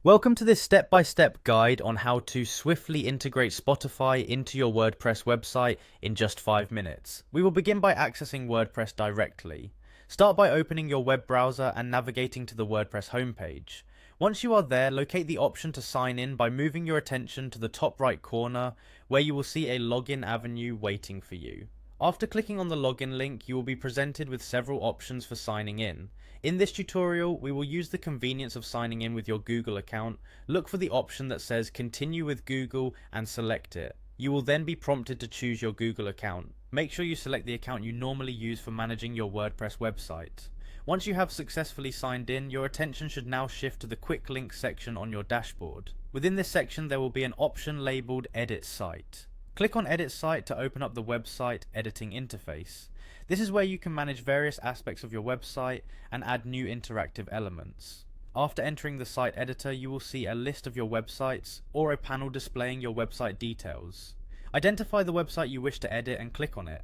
Welcome to this step-by-step guide on how to swiftly integrate Spotify into your WordPress website in just 5 minutes. We will begin by accessing WordPress directly. Start by opening your web browser and navigating to the WordPress homepage. Once you are there, locate the option to sign in by moving your attention to the top right corner, where you will see a login avenue waiting for you. After clicking on the login link, you will be presented with several options for signing in. In this tutorial, we will use the convenience of signing in with your Google account. Look for the option that says Continue with Google and select it. You will then be prompted to choose your Google account. Make sure you select the account you normally use for managing your WordPress website. Once you have successfully signed in, your attention should now shift to the Quick Links section on your dashboard. Within this section, there will be an option labeled Edit Site. Click on Edit Site to open up the website editing interface. This is where you can manage various aspects of your website and add new interactive elements. After entering the site editor, you will see a list of your websites or a panel displaying your website details. Identify the website you wish to edit and click on it.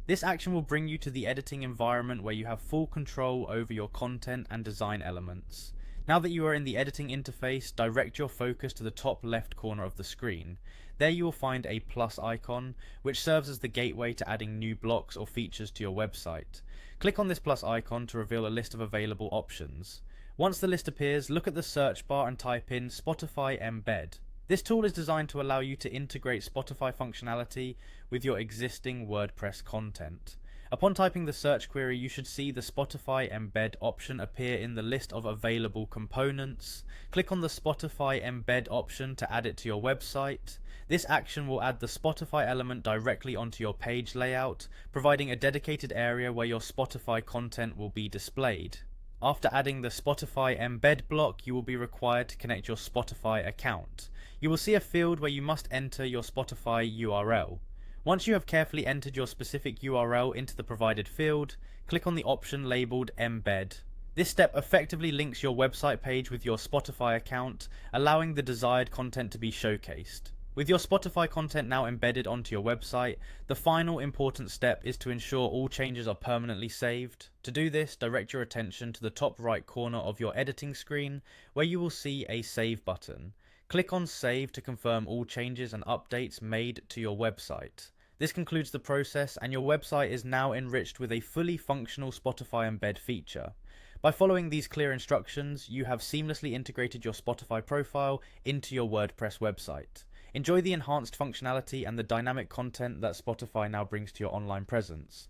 This action will bring you to the editing environment where you have full control over your content and design elements. Now that you are in the editing interface, direct your focus to the top left corner of the screen. There you will find a plus icon, which serves as the gateway to adding new blocks or features to your website. Click on this plus icon to reveal a list of available options. Once the list appears, look at the search bar and type in Spotify Embed. This tool is designed to allow you to integrate Spotify functionality with your existing WordPress content. Upon typing the search query, you should see the Spotify Embed option appear in the list of available components. Click on the Spotify Embed option to add it to your website. This action will add the Spotify element directly onto your page layout, providing a dedicated area where your Spotify content will be displayed. After adding the Spotify Embed block, you will be required to connect your Spotify account. You will see a field where you must enter your Spotify URL. Once you have carefully entered your specific URL into the provided field, click on the option labeled Embed. This step effectively links your website page with your Spotify account, allowing the desired content to be showcased. With your Spotify content now embedded onto your website, the final important step is to ensure all changes are permanently saved. To do this, direct your attention to the top right corner of your editing screen, where you will see a Save button. Click on Save to confirm all changes and updates made to your website. This concludes the process, and your website is now enriched with a fully functional Spotify Embed feature. By following these clear instructions, you have seamlessly integrated your Spotify profile into your WordPress website. Enjoy the enhanced functionality and the dynamic content that Spotify now brings to your online presence.